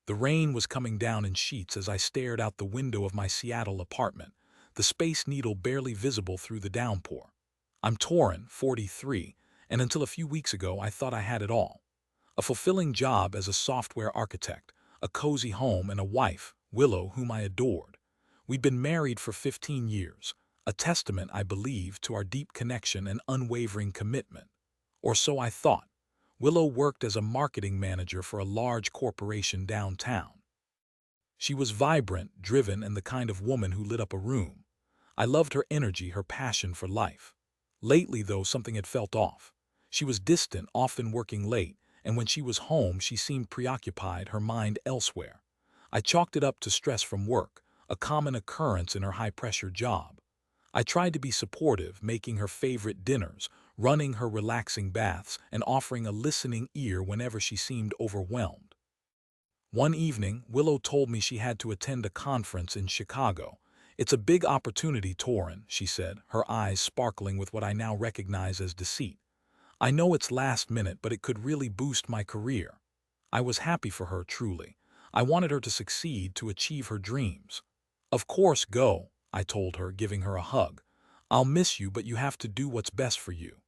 The rain was coming down in sheets as I stared out the window of my Seattle apartment, the Space Needle barely visible through the downpour. I'm Torrin, 43, and until a few weeks ago I thought I had it all. A fulfilling job as a software architect, a cozy home, and a wife, Willow, whom I adored. We'd been married for 15 years, a testament, I believe, to our deep connection and unwavering commitment. Or so I thought. Willow worked as a marketing manager for a large corporation downtown. She was vibrant, driven, and the kind of woman who lit up a room. I loved her energy, her passion for life. Lately, though, something had felt off. She was distant, often working late, and when she was home, she seemed preoccupied, her mind elsewhere. I chalked it up to stress from work, a common occurrence in her high-pressure job. I tried to be supportive, making her favorite dinners, running her relaxing baths, and offering a listening ear whenever she seemed overwhelmed. One evening, Willow told me she had to attend a conference in Chicago. "It's a big opportunity, Torrin," she said, her eyes sparkling with what I now recognize as deceit. "I know it's last minute, but it could really boost my career." I was happy for her, truly. I wanted her to succeed, to achieve her dreams. "Of course, go," I told her, giving her a hug. "I'll miss you, but you have to do what's best for you."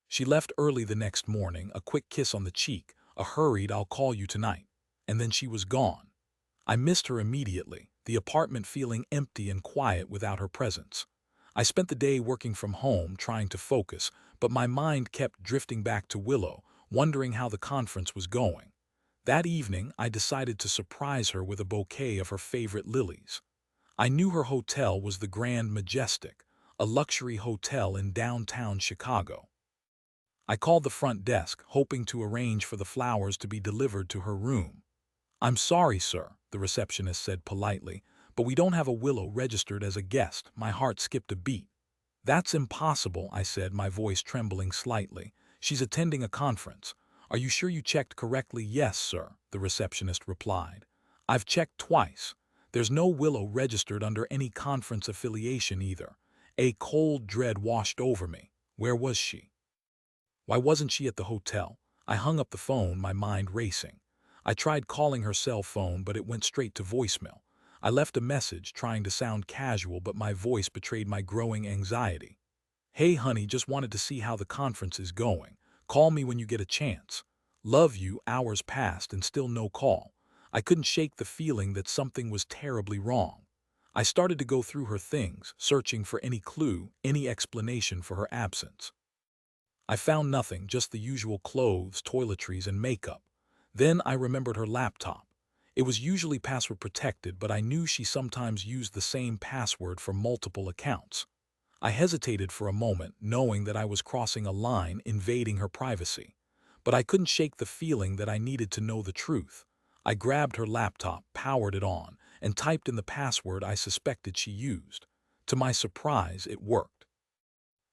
She left early the next morning, a quick kiss on the cheek, a hurried "I'll call you tonight," and then she was gone. I missed her immediately, the apartment feeling empty and quiet without her presence. I spent the day working from home, trying to focus, but my mind kept drifting back to Willow, wondering how the conference was going. That evening, I decided to surprise her with a bouquet of her favorite lilies. I knew her hotel was the Grand Majestic, a luxury hotel in downtown Chicago. I called the front desk, hoping to arrange for the flowers to be delivered to her room. "I'm sorry, sir," the receptionist said politely, "but we don't have a Willow registered as a guest." My heart skipped a beat. "That's impossible," I said, my voice trembling slightly. "She's attending a conference." "Are you sure you checked correctly?" "Yes, sir," the receptionist replied. "I've checked twice. There's no Willow registered under any conference affiliation either." A cold dread washed over me. Where was she? Why wasn't she at the hotel? I hung up the phone, my mind racing. I tried calling her cell phone, but it went straight to voicemail. I left a message, trying to sound casual, but my voice betrayed my growing anxiety. "Hey, honey, just wanted to see how the conference is going. Call me when you get a chance. Love you." Hours passed and still no call. I couldn't shake the feeling that something was terribly wrong. I started to go through her things, searching for any clue, any explanation for her absence. I found nothing, just the usual clothes, toiletries, and makeup. Then I remembered her laptop. It was usually password protected, but I knew she sometimes used the same password for multiple accounts. I hesitated for a moment, knowing that I was crossing a line, invading her privacy. But I couldn't shake the feeling that I needed to know the truth. I grabbed her laptop, powered it on, and typed in the password I suspected she used. To my surprise, it worked.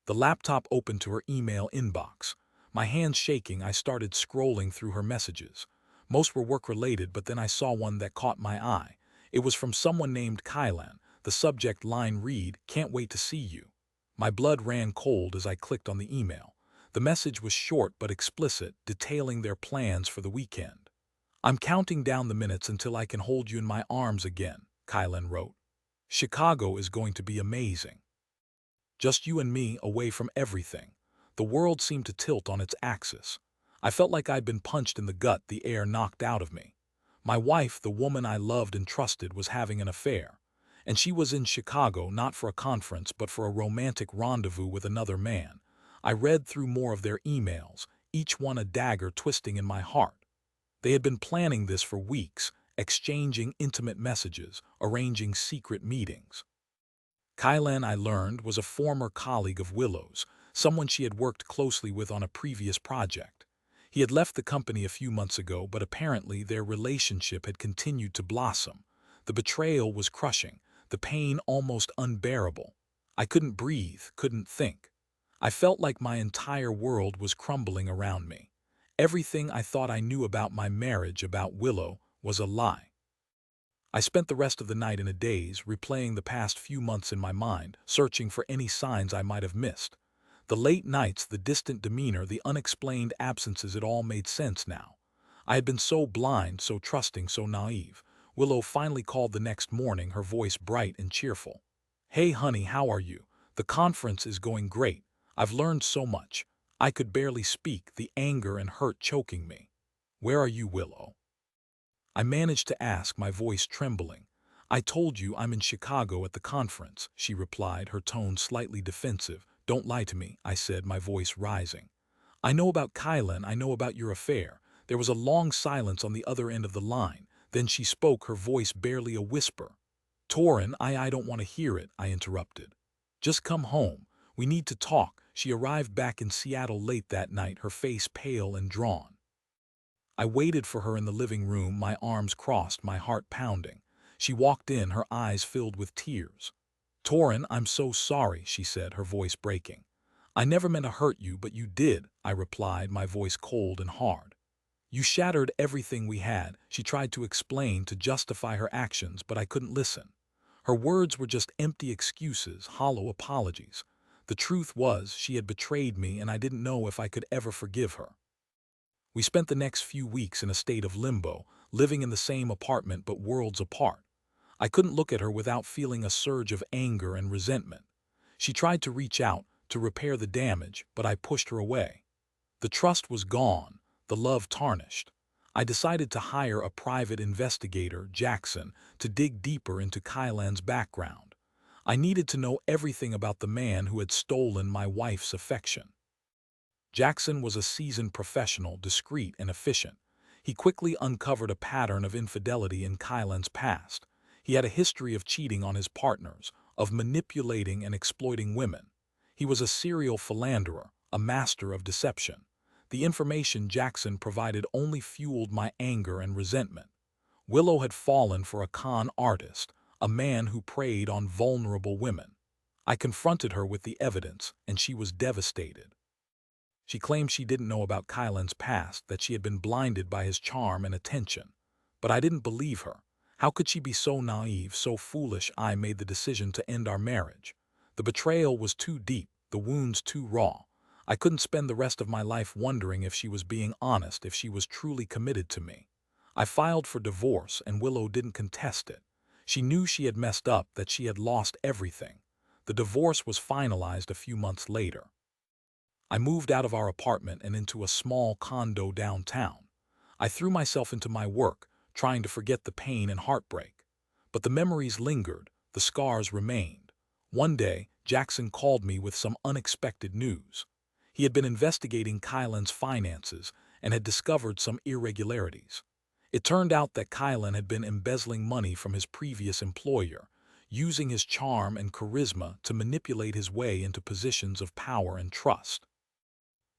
The laptop opened to her email inbox. My hands shaking, I started scrolling through her messages. Most were work-related, but then I saw one that caught my eye. It was from someone named Kylan. The subject line read, "Can't wait to see you." My blood ran cold as I clicked on the email. The message was short but explicit, detailing their plans for the weekend. "I'm counting down the minutes until I can hold you in my arms again," Kylan wrote. "Chicago is going to be amazing. Just you and me, away from everything." The world seemed to tilt on its axis. I felt like I'd been punched in the gut, the air knocked out of me. My wife, the woman I loved and trusted, was having an affair. And she was in Chicago, not for a conference, but for a romantic rendezvous with another man. I read through more of their emails, each one a dagger twisting in my heart. They had been planning this for weeks, exchanging intimate messages, arranging secret meetings. Kylan, I learned, was a former colleague of Willow's, someone she had worked closely with on a previous project. He had left the company a few months ago, but apparently their relationship had continued to blossom. The betrayal was crushing, the pain almost unbearable. I couldn't breathe, couldn't think. I felt like my entire world was crumbling around me. Everything I thought I knew about my marriage, about Willow, was a lie. I spent the rest of the night in a daze, replaying the past few months in my mind, searching for any signs I might have missed. The late nights, the distant demeanor, the unexplained absences, it all made sense now. I had been so blind, so trusting, so naive. Willow finally called the next morning, her voice bright and cheerful. "Hey honey, how are you? The conference is going great. I've learned so much." I could barely speak, the anger and hurt choking me. "Where are you, Willow?" I managed to ask, my voice trembling. "I told you I'm in Chicago at the conference," she replied, her tone slightly defensive. "Don't lie to me," I said, my voice rising. "I know about Kylan, I know about your affair." There was a long silence on the other end of the line. Then she spoke, her voice barely a whisper. "Torin, I don't want to hear it," I interrupted. "Just come home. We need to talk." She arrived back in Seattle late that night, her face pale and drawn. I waited for her in the living room, my arms crossed, my heart pounding. She walked in, her eyes filled with tears. "Torin, I'm so sorry," she said, her voice breaking. "I never meant to hurt you, but you did," I replied, my voice cold and hard. "You shattered everything we had." She tried to explain, to justify her actions, but I couldn't listen. Her words were just empty excuses, hollow apologies. The truth was, she had betrayed me, and I didn't know if I could ever forgive her. We spent the next few weeks in a state of limbo, living in the same apartment but worlds apart. I couldn't look at her without feeling a surge of anger and resentment. She tried to reach out, to repair the damage, but I pushed her away. The trust was gone, the love tarnished. I decided to hire a private investigator, Jackson, to dig deeper into Kylan's background. I needed to know everything about the man who had stolen my wife's affection. Jackson was a seasoned professional, discreet and efficient. He quickly uncovered a pattern of infidelity in Kylan's past. He had a history of cheating on his partners, of manipulating and exploiting women. He was a serial philanderer, a master of deception. The information Jackson provided only fueled my anger and resentment. Willow had fallen for a con artist, a man who preyed on vulnerable women. I confronted her with the evidence, and she was devastated. She claimed she didn't know about Kylan's past, that she had been blinded by his charm and attention. But I didn't believe her. How could she be so naive, so foolish? I made the decision to end our marriage. The betrayal was too deep, the wounds too raw. I couldn't spend the rest of my life wondering if she was being honest, if she was truly committed to me. I filed for divorce, and Willow didn't contest it. She knew she had messed up, that she had lost everything. The divorce was finalized a few months later. I moved out of our apartment and into a small condo downtown. I threw myself into my work, trying to forget the pain and heartbreak. But the memories lingered, the scars remained. One day, Jackson called me with some unexpected news. He had been investigating Kylan's finances and had discovered some irregularities. It turned out that Kylan had been embezzling money from his previous employer, using his charm and charisma to manipulate his way into positions of power and trust.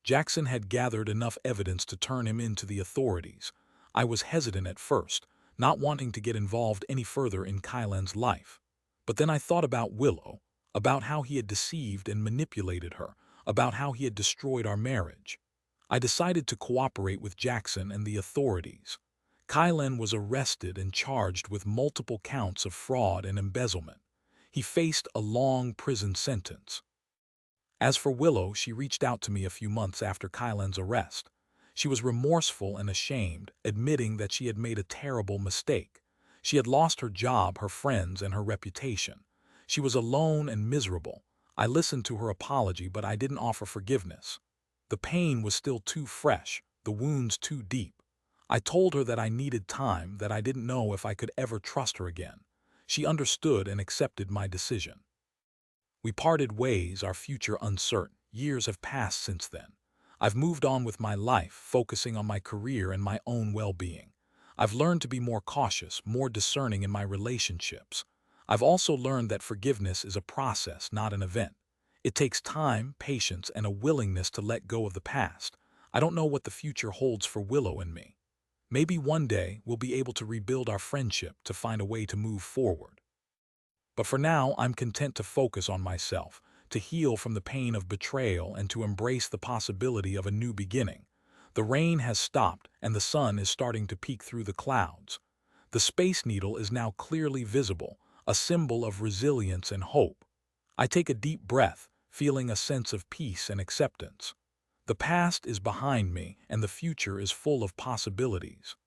Jackson had gathered enough evidence to turn him into the authorities. I was hesitant at first, not wanting to get involved any further in Kylan's life. But then I thought about Willow, about how he had deceived and manipulated her, about how he had destroyed our marriage. I decided to cooperate with Jackson and the authorities. Kylan was arrested and charged with multiple counts of fraud and embezzlement. He faced a long prison sentence. As for Willow, she reached out to me a few months after Kylan's arrest. She was remorseful and ashamed, admitting that she had made a terrible mistake. She had lost her job, her friends, and her reputation. She was alone and miserable. I listened to her apology, but I didn't offer forgiveness. The pain was still too fresh, the wounds too deep. I told her that I needed time, that I didn't know if I could ever trust her again. She understood and accepted my decision. We parted ways, our future uncertain. Years have passed since then. I've moved on with my life, focusing on my career and my own well-being. I've learned to be more cautious, more discerning in my relationships. I've also learned that forgiveness is a process, not an event. It takes time, patience, and a willingness to let go of the past. I don't know what the future holds for Willow and me. Maybe one day we'll be able to rebuild our friendship, to find a way to move forward. But for now, I'm content to focus on myself, to heal from the pain of betrayal and to embrace the possibility of a new beginning. The rain has stopped and the sun is starting to peek through the clouds. The Space Needle is now clearly visible, a symbol of resilience and hope. I take a deep breath, feeling a sense of peace and acceptance. The past is behind me, and the future is full of possibilities.